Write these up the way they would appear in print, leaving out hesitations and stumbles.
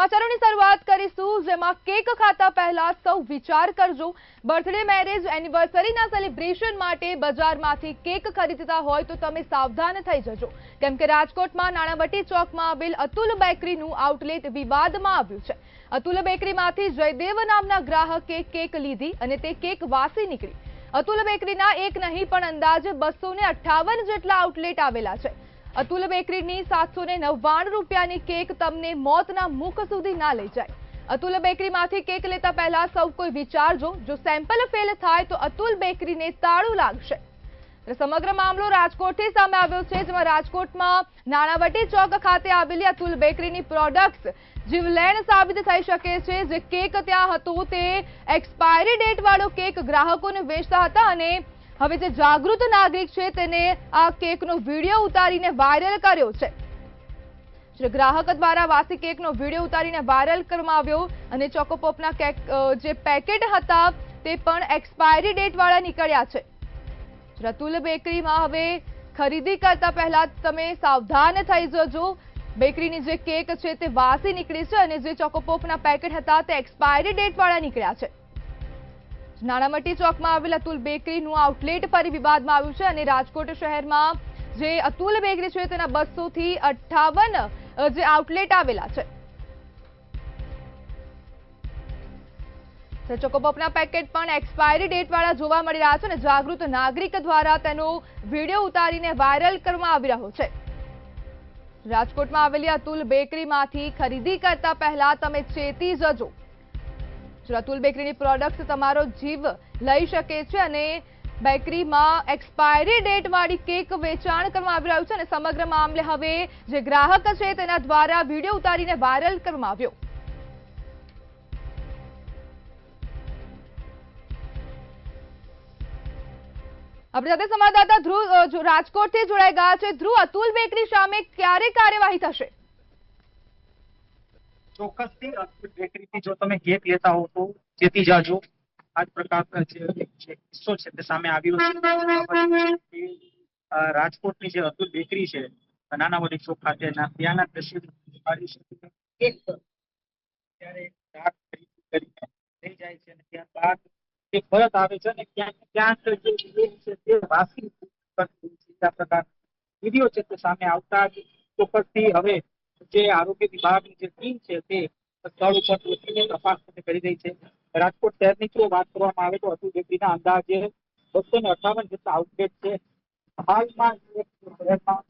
સમાચારોની શરૂઆત કરીશું, જેમાં કેક ખાતા પહેલા સૌ વિચાર કરજો। બર્થડે, મેરેજ, એનિવર્સરીના સેલિબ્રેશન માટે બજારમાંથી કેક ખરીદતા હોય તો તમે સાવધાન થઈ જજો, કેમ કે રાજકોટમાં નાણાવટી ચોકમાં આવેલ અતુલ બેકરીનું આઉટલેટ વિવાદમાં આવ્યું છે। અતુલ બેકરીમાંથી જયદેવ નામના ગ્રાહકે કેક લીધી અને તે કેક વાસી નીકળી। અતુલ બેકરીના એક નહીં પણ અંદાજે 258 જેટલા આઉટલેટ આવેલા છે। અતુલ બેકરીની 799 રૂપિયાની કેક તમને મોતના મુખ સુધી ના લઈ જાય। અતુલ બેકરીમાંથી કેક લેતા પહેલા સૌ કોઈ વિચારજો, જો સેમ્પલ ફેલ થાય તો અતુલ બેકરીને તાળું લાગશે। સમગ્ર મામલો રાજકોટથી સામે આવ્યો છે, જેમાં રાજકોટમાં નાણાવટી ચોક ખાતે આવેલી અતુલ બેકરીની પ્રોડક્ટ્સ જીવલેણ સાબિત થઈ શકે છે। જે કેક ત્યાં હતો તે એક્સપાયરી ડેટ વાળો કેક ગ્રાહકોને વેચતા હતા અને હવે જે જાગૃત નાગરિક છે તેને આ કેકનો વિડીયો ઉતારીને વાયરલ કર્યો છે। ગ્રાહક દ્વારા વાસી કેકનો વિડીયો ઉતારીને વાયરલ કરવામાં આવ્યો અને ચોકોપોપના જે પેકેટ હતા તે પણ એક્સપાયરી ડેટ વાળા નીકળ્યા છે। અતુલ બેકરીમાં હવે ખરીદી કરતા પહેલા તમે સાવધાન થઈ જજો। બેકરીની જે કેક છે તે વાસી નીકળી છે અને જે ચોકોપોપના પેકેટ હતા તે એક્સપાયરી ડેટ વાળા નીકળ્યા છે। નાણાવટી ચોકમાં આવેલ અતુલ બેકરીનું આઉટલેટ ફરી વિવાદમાં આવ્યું છે અને રાજકોટ શહેરમાં જે અતુલ બેકરી છે તેના 200 થી 58 જે આઉટલેટ આવેલા છે। ચોકોપોપના પેકેટ પણ એક્સપાયરી ડેટ વાળા જોવા મળી રહ્યા છે અને જાગૃત નાગરિક દ્વારા તેનો વિડીયો ઉતારીને વાયરલ કરવામાં આવી રહ્યો છે। રાજકોટમાં આવેલી અતુલ બેકરીમાંથી ખરીદી કરતા પહેલા તમે ચેતી જજો। અતુલ બેકરીની પ્રોડક્ટ તમારો જીવ લઈ શકે છે અને બેકરીમાં એક્સપાયરી ડેટ વાળી કેક વેચાણ કરવામાં આવી રહ્યું છે અને સમગ્ર મામલે હવે જે ગ્રાહક છે તેના દ્વારા વિડીયો ઉતારીને વાયરલ કરવામાં આવ્યો। આપણી સાથે સંવાદદાતા ધ્રુવ રાજકોટથી જોડાઈ ગયા છે। ધ્રુવ, અતુલ બેકરી સામે ક્યારે કાર્યવાહી થશે? ચોક્કસથી અતુલ બેકરીથી જો તમે કેક લેતા હો તો ચેતી જાજો। આ જ પ્રકારનો જે કિસ્સો છે તે સામે આવ્યો છે। રાજકોટની જે અતુલ બેકરી છે નાનાવટી ચોક ખાતે ત્યાંના દ્રશ્યો કેક ત્યારે રાત કરીને થઈ જાય છે અને ત્યારબાદ તે પરત આવે છે અને ક્યાંક જે કેક છે તે વાસી આ પ્રકાર વિડીયો છે તે સામે આવતા જ ચોક્કસથી હવે જે આરોગ્ય વિભાગની જે ટીમ છે તે સ્થળ ઉપર પહોંચીને તપાસ કરી રહી છે। રાજકોટ શહેરની જો વાત કરવામાં આવે તો અતુલ બેકરીના અંદાજે 258 જેટલા આઉટલેટ છે। હાલમાં શહેરમાં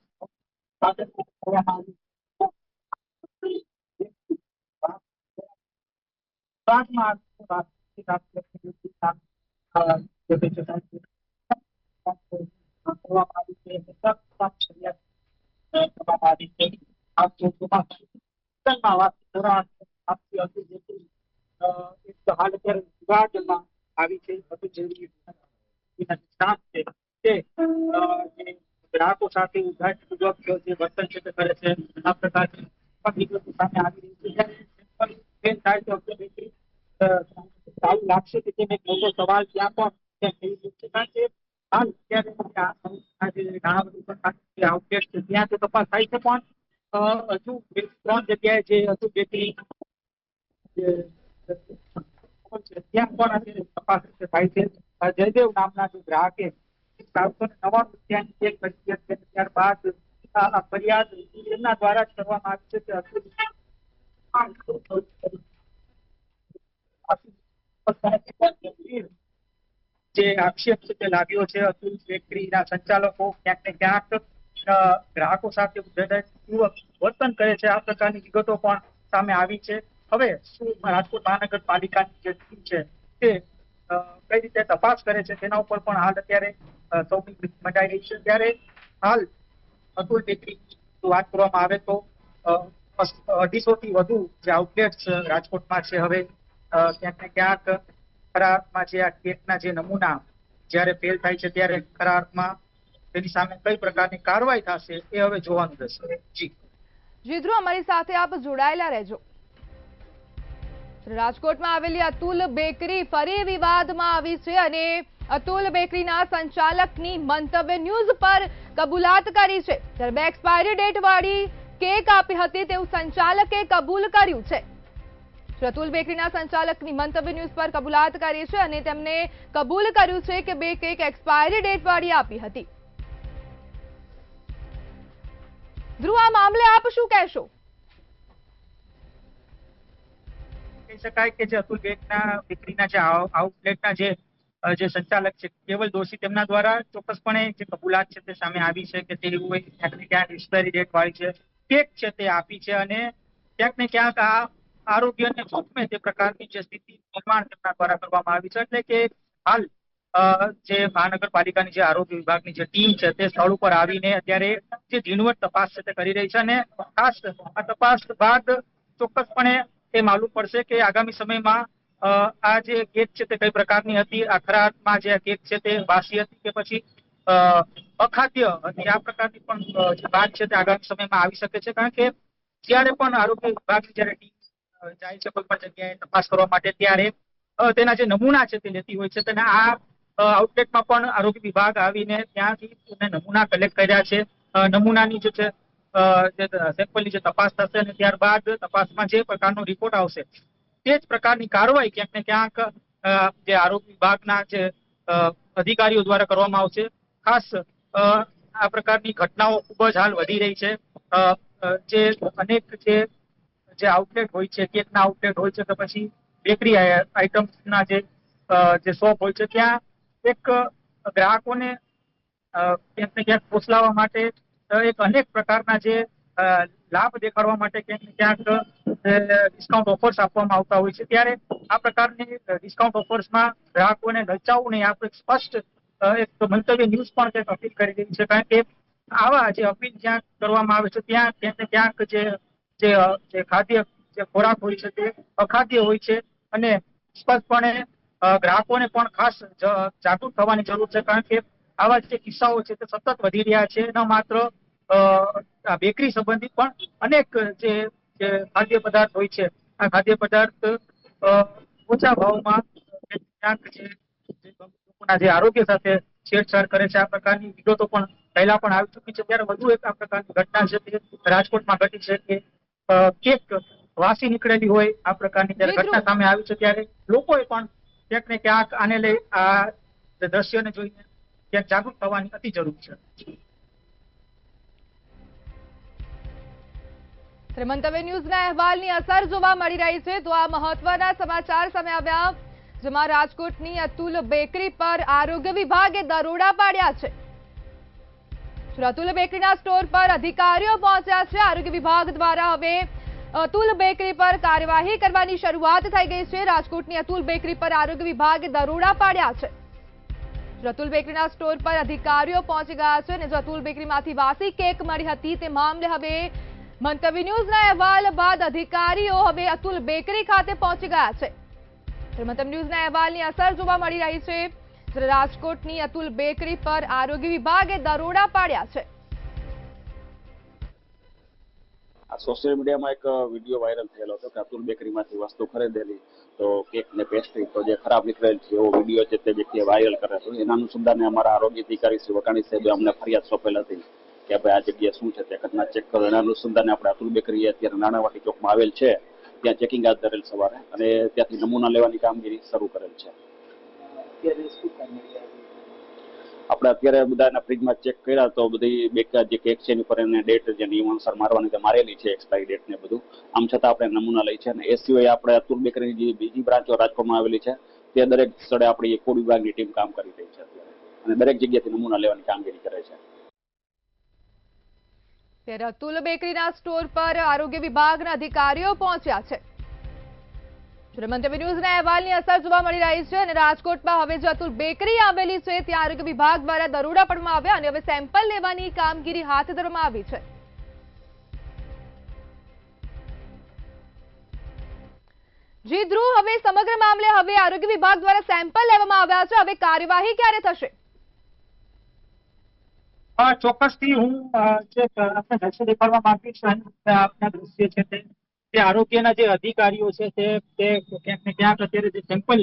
ગ્રાહકો સાથે ઉદ્ધારપૂર્વક જે વર્તન છે તે કરે છે। આ પ્રકારની સામે આવી રહી છે। સારું લાગશે કે તેમ એક મોટો સવાલ ત્યાં પણ થઈ રહ્યો છે, કારણ કે હાલ અત્યારે આઉટલેટ છે ત્યાં તો તપાસ થાય છે પણ હજુ 3 જગ્યાએ જે અતુલ બેકરી ત્યાં પણ તપાસ થાય છે। જયદેવ નામના જે ગ્રાહકે 799 રૂપિયાની કેક ખરીદી હતી, ત્યારબાદ આ ફરિયાદ એમના દ્વારા જ કરવામાં આવી છે કે જે આક્ષેપ છે તે લાગ્યો છે। અતુલ બેકરીના સંચાલકો ક્યાંક ને ક્યાંક ગ્રાહકો સાથે ઉદ્ધતપૂર્વક વર્તન કરે છે। આ પ્રકારની વિગતો પણ સામે આવી છે। હવે શું રાજકોટ મહાનગરપાલિકાની જે ટીમ છે તે કઈ રીતે તપાસ કરે છે તેના ઉપર પણ હાલ અત્યારે સૌની દૃષ્ટિ મંડાઈ રહી છે। ત્યારે હાલ અતુલ બેકરી વાત કરવામાં આવે તો 250 થી વધુ જે આઉટલેટ રાજકોટમાં છે। હવે ક્યાંક ને ક્યાંક ખરા અર્થમાં જે આ કેકના જે નમૂના જ્યારે ફેલ થાય છે ત્યારે ખરા અર્થમાં તેની સામે કઈ પ્રકારની કાર્યવાહી થશે એ હવે જોવાનું રહેશે। જી ધ્રુવ, અમારી સાથે આપ જોડાયેલા રહેજો। રાજકોટમાં આવેલી અતુલ બેકરી ફરી વિવાદમાં આવી છે અને અતુલ બેકરીના સંચાલકની મંતવ્ય ન્યૂઝ પર કબૂલાત કરી છે। ત્યારે એક્સપાયરી ડેટ વાળી કેક આપી હતી તેવું સંચાલકે કબૂલ કર્યું છે। રતુલ બેકરીના સંચાલકની મંતવ્ય ન્યૂઝ પર કબૂલાત કરી છે અને તેમને કબૂલ કર્યું છે કે 2 કેક એક્સપાયરી ડેટ વાળી આપી હતી. ધ્રુવ, આ મામલે આપ શું કહેશો? કહી શકાય કે જે અતુલ બેકરીના જે આઉટલેટના જે સંચાલક છે કેવલ દોશી, તેમના દ્વારા ચોક્કસપણે જે કબૂલાત છે તે સામે આવી છે કે તેઓએ ક્યાંક ને ક્યાંક એક્સપાયરી ડેટ વાળી છે કેક છે તે આપી છે અને ક્યાંક ને ક્યાંક આ આરોગ્યને જોખમે તે પ્રકારની જે સ્થિતિ નિર્માણ તેમના દ્વારા કરવામાં આવી છે. એટલે કે હાલ જે મહાનગરપાલિકાની જે આરોગ્ય વિભાગની જે ટીમ છે તે સ્થળ ઉપર આવીને અત્યારે જે ઝીણવટ તપાસ છે તે કરી રહી છે અને ખાસ આ તપાસ બાદ ચોક્કસપણે એ માલુમ પડશે કે આગામી સમયમાં આ જે કેક છે તે કઈ પ્રકારની હતી, આ ખરા અર્થમાં જે કેક છે તે વાસી હતી કે પછી અખાદ્ય હતી. આ પ્રકારની પણ જે વાત છે તે આગામી સમયમાં આવી શકે છે, કારણ કે જ્યારે પણ આરોગ્ય વિભાગની જયારે ટીમ જાય છે કોઈ પણ જગ્યાએ તપાસ કરવા માટે, ત્યારે તેના જે નમૂના છે તે લેતી હોય છે. તેને આ આઉટલેટમાં પણ આરોગ્ય વિભાગ આવીને ત્યાંથી નમૂના કલેક્ટ કર્યા છે. નમૂનાની જે છે સેમ્પલની જે તપાસ થશે અને ત્યારબાદ તપાસમાં જે પ્રકારનો રિપોર્ટ આવશે તે જ પ્રકારની કાર્યવાહી ક્યાંક ને ક્યાંક જે આરોગ્ય વિભાગના જે અધિકારીઓ દ્વારા કરવામાં આવશે. ખાસ આ પ્રકારની ઘટનાઓ ખૂબ જ હાલ વધી રહી છે. જે અનેક જે આઉટલેટ હોય છે, કેકના આઉટલેટ હોય છે કે પછી બેકરી આઇટમ્સના જે શોપ હોય છે, ત્યાં એક ગ્રાહકોને ક્યાંક ને ક્યાંક પોષલાવવા માટે એક અનેક પ્રકારના જે લાભ દેખાડવા માટે ક્યાંક ને ક્યાંક ડિસ્કાઉન્ટ ઓફર્સ આપવામાં આવતા હોય છે. ત્યારે આ પ્રકારની ડિસ્કાઉન્ટ ઓફર્સમાં ગ્રાહકોને લલચાવવું નહીં, આપણે સ્પષ્ટ એક મંતવ્ય ન્યૂઝ પણ કંઈક અપીલ કરી રહી છે, કારણ કે આવા જે અપીલ જ્યાં કરવામાં આવે છે ત્યાં ક્યાંક ને ક્યાંક જે ખાદ્ય જે ખોરાક હોય છે તે અખાદ્ય હોય છે અને સ્પષ્ટપણે ગ્રાહકોને પણ ખાસ જાગૃત થવાની જરૂર છે, કારણ કે આવા જે કિસ્સાઓ છે તે સતત વધી રહ્યા છે. ન માત્ર બેકરી સંબંધિત પણ અનેક જે ખાદ્ય પદાર્થ હોય છે, આ ખાદ્ય પદાર્થ ઓછા ભાવમાં ક્યાંક લોકોના જે આરોગ્ય સાથે છેડછાડ કરે છે, આ પ્રકારની વિગતો પણ પહેલા પણ આવી ચૂકી છે. ત્યારે વધુ એક આ પ્રકારની ઘટના છે તે રાજકોટમાં ઘટી છે કે કેક વાસી નીકળેલી હોય, આ પ્રકારની જયારે ઘટના સામે આવી છે ત્યારે લોકોએ પણ ક્યાંક ને ક્યાંક આને લઈ આ દ્રશ્યને જોઈને ક્યાંક જાગૃત થવાની અતિ જરૂર છે. મંતવ્ય ન્યૂઝના અહેવાલની અસર જોવા મળી રહી છે. તો આ મહત્વના સમાચાર સામે આવ્યા, જેમાં રાજકોટની અતુલ બેકરી પર આરોગ્ય વિભાગે દરોડા પાડ્યા છે. અતુલ બેકરીના સ્ટોર પર અધિકારીઓ પહોંચ્યા છે. આરોગ્ય વિભાગ દ્વારા હવે અતુલ બેકરી પર કાર્યવાહી કરવાની શરૂઆત થઈ ગઈ છે. રાજકોટની અતુલ બેકરી પર આરોગ્ય વિભાગે દરોડા પાડ્યા છે. અતુલ બેકરીના સ્ટોર પર અધિકારીઓ પહોંચી ગયા છે અને જો અતુલ બેકરીમાંથી વાસી કેક મળી હતી તે મામલે હવે મંતવ્ય ન્યૂઝના અહેવાલ બાદ અધિકારીઓ હવે અતુલ બેકરી ખાતે પહોંચી ગયા છે. મંતવ્ય ન્યૂઝના અહેવાલની અસર જોવા મળી રહી છે. રાજકોટની અતુલ બેકરી પર આરોગ્ય વિભાગે દરોડા પાડ્યા છે. આ સોશિયલ મીડિયામાં એક વિડીયો વાયરલ થયેલો હતો કે અતુલ બેકરીમાંથી વસ્તુ ખરીદેલી તો કેક ને પેસ્ટ્રી તો જે ખરાબ નીકળેલ છે એવો વિડીયો છે તે વ્યક્તિએ વાયરલ કર્યો હતો. એના અનુસંધાને અમારા આરોગ્ય અધિકારી શ્રી વકાણી સાહેબે અમને ફરિયાદ સોંપેલ હતી કે ભાઈ આ જગ્યાએ શું છે તે ઘટના ચેક કરો. એના અનુસંધાને આપણે અતુલ બેકરી અત્યારે નાણાવાટી ચોકમાં આવેલ છે ત્યાં ચેકિંગ હાથ ધરેલ સવારે અને ત્યાંથી નમૂના લેવાની કામગીરી શરૂ કરેલ છે. આપણે અત્યારે બધાના ફ્રીજમાં ચેક કર્યા તો બધી જે કેક છે એની પર એને ડેટ જે નિયમ અનુસાર મારવાની મારેલી છે, એક્સપાયરી ડેટ ને બધું. આમ છતાં આપણે નમૂના લઈ છે અને એ સિવાય આપણે અતુલ બેકરીની જે બીજી બ્રાન્ચો રાજકોટમાં આવેલી છે તે દરેક સ્થળે આપણી ફૂડ વિભાગની ટીમ કામ કરી રહી છે અત્યારે અને દરેક જગ્યાએથી નમૂના લેવાની કામગીરી કરે છે. ત્યારે અતુલ બેકરીના સ્ટોર પર આરોગ્ય વિભાગના અધિકારીઓ પહોંચ્યા છે. મંતવ્ય ન્યૂઝના અહેવાલની અસર જોવા મળી રહી છે અને રાજકોટમાં હવે જે અતુલ બેકરી આવેલી છે ત્યાં આરોગ્ય વિભાગ દ્વારા દરોડા પાડવામાં આવ્યા અને હવે સેમ્પલ લેવાની કામગીરી હાથ ધરવામાં આવી છે. જી ધ્રુવ, હવે સમગ્ર મામલે હવે આરોગ્ય વિભાગ દ્વારા સેમ્પલ લેવામાં આવ્યા છે, હવે કાર્યવાહી ક્યારે થશે? ચોક્કસથી હું જે આપણે દ્રશ્ય દેખાડવા માંગુ છું, આપના દ્રશ્ય છે તે આરોગ્યના જે અધિકારીઓ છે તે ક્યાંક ને ક્યાંક અત્યારે જે સેમ્પલ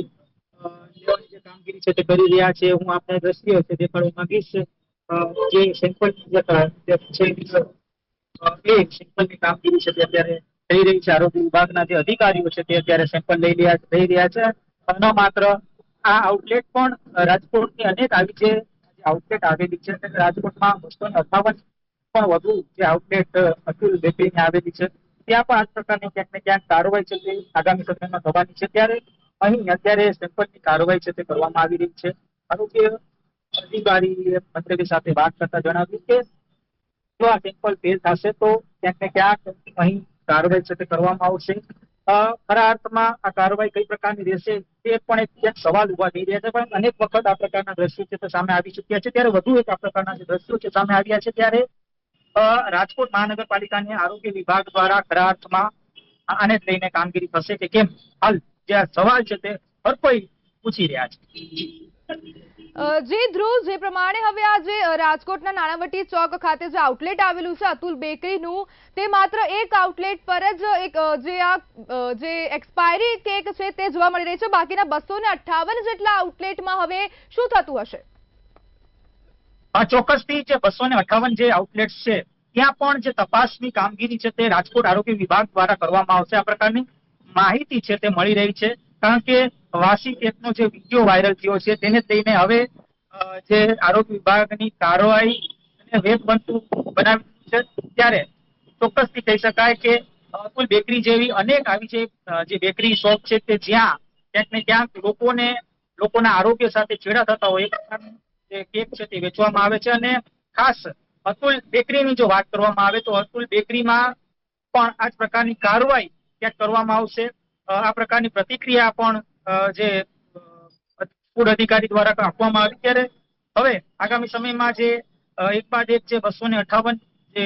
લેવાની જે કામગીરી છે તે કરી રહ્યા છે. હું આપને દ્રશ્ય છે દેખાડવા માંગીશ. જે સેમ્પલ છે એ સેમ્પલની કામગીરી છે તે અત્યારે થઈ રહી છે. આરોગ્ય વિભાગના જે અધિકારીઓ છે તે અત્યારે સેમ્પલ લઈ રહ્યા છે. ન માત્ર આ આઉટલેટ પણ રાજકોટની અનેક આવી જે આઉટલેટ આવેલી છે, રાજકોટમાં 258 પણ વધુ જે આઉટલેટ અતુલ બેકરીની આવેલી છે, ત્યાં પણ આ પ્રકારની ક્યાંક ને ક્યાંક કાર્યવાહી છે તે આગામી સમયમાં થવાની છે. ત્યારે અહીં અત્યારે સેમ્પલની કાર્યવાહી છે તે કરવામાં આવી રહી છે. આરોગ્ય અધિકારીએ મંત્રી સાથે વાત કરતા જણાવ્યું કે જો આ સેમ્પલ ફેલ થશે તો ક્યાંક ને ક્યાંક અહીં કાર્યવાહી છે તે કરવામાં આવશે. ખરા અર્થમાં આ કાર્યવાહી કઈ પ્રકારની રહેશે તે પણ એક ક્યાંક સવાલ ઉભા થઈ રહ્યા છે. પણ અનેક વખત આ પ્રકારના દ્રશ્યો છે તે સામે આવી ચૂક્યા છે. ત્યારે વધુ એક આ પ્રકારના જે દ્રશ્યો છે સામે આવ્યા છે, ત્યારે રાજકોટ મહાનગરપાલિકાની આરોગ્ય વિભાગ દ્વારા ખરા અર્થમાં આને લઈને કામગીરી થશે કે કેમ, હાલ જે આ સવાલ છે તે હર કોઈ પૂછી રહ્યા છે. જી ધ્રુવ, જે પ્રમાણે હવે આ જે રાજકોટના નાણાવટી ચોક ખાતે જે આઉટલેટ આવેલું છે અતુલ બેકરીનું, તે માત્ર એક આઉટલેટ પર જ એક જે એક્સપાયરી કેક છે તે જોવા મળી રહી છે. બાકીના 258 જેટલા આઉટલેટમાં હવે શું થતું હશે? ચોક્કસથી જે 258 જે આઉટલેટ છે ત્યાં પણ જે તપાસની કામગીરી છે તે રાજકોટ આરોગ્ય વિભાગ દ્વારા કરવામાં આવશે. આ પ્રકારની માહિતી છે તે મળી રહી છે. કારણ કે વાસી કેકનો જે વિડીયો વાયરલ થયો છે તેને લઈને હવે જે આરોગ્ય વિભાગની કાર્યવાહી વેગ બનતું બનાવી છે. ત્યારે ચોક્કસથી કહી શકાય કે અતુલ બેકરી જેવી અનેક આવી જે બેકરી શોપ છે કે જ્યાં ક્યાંક ને ક્યાંક લોકોના આરોગ્ય સાથે છેડા થતા હોય જે કેક છે તે વેચવામાં આવે છે. અને ખાસ અતુલ બેકરીની જો વાત કરવામાં આવે તો અતુલ બેકરીમાં પણ આ જ પ્રકારની કાર્યવાહી ક્યાંક કરવામાં આવશે. આ પ્રકારની પ્રતિક્રિયા પણ જે ફૂડ અધિકારી દ્વારા આપવામાં આવી. ત્યારે હવે આગામી સમયમાં જે એક બાદ એક જે 258 જે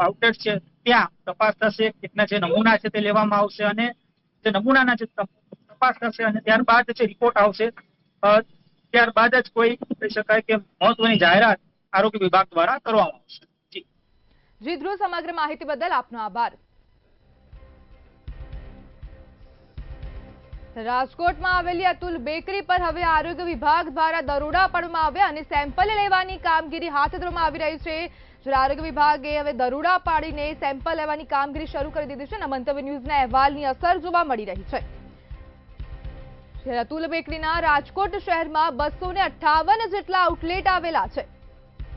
આઉટલેટ છે ત્યાં તપાસ થશે, કેટલા જે નમૂના છે તે લેવામાં આવશે અને જે નમૂનાના જે તપાસ થશે અને ત્યારબાદ જે રિપોર્ટ આવશે ત્યારબાદ જ કોઈ કહી શકાય કે મહત્વની જાહેરાત આરોગ્ય વિભાગ દ્વારા કરવામાં આવશે. જી ધ્રુવ, સમગ્ર માહિતી બદલ આપનો આભાર. રાજકોટમાં આવેલી અતુલ બેકરી પર હવે આરોગ્ય વિભાગ દ્વારા દરોડા પાડવામાં આવ્યા અને સેમ્પલ લેવાની કામગીરી હાથ ધરવામાં આવી રહી છે. જ્યારે આરોગ્ય વિભાગે હવે દરોડા પાડીને સેમ્પલ લેવાની કામગીરી શરૂ કરી દીધી છે અને મંતવ્ય ન્યૂઝના અહેવાલની અસર જોવા મળી રહી છે. અતુલ બેકરીના રાજકોટ શહેરમાં 258 જેટલા આઉટલેટ આવેલા છે.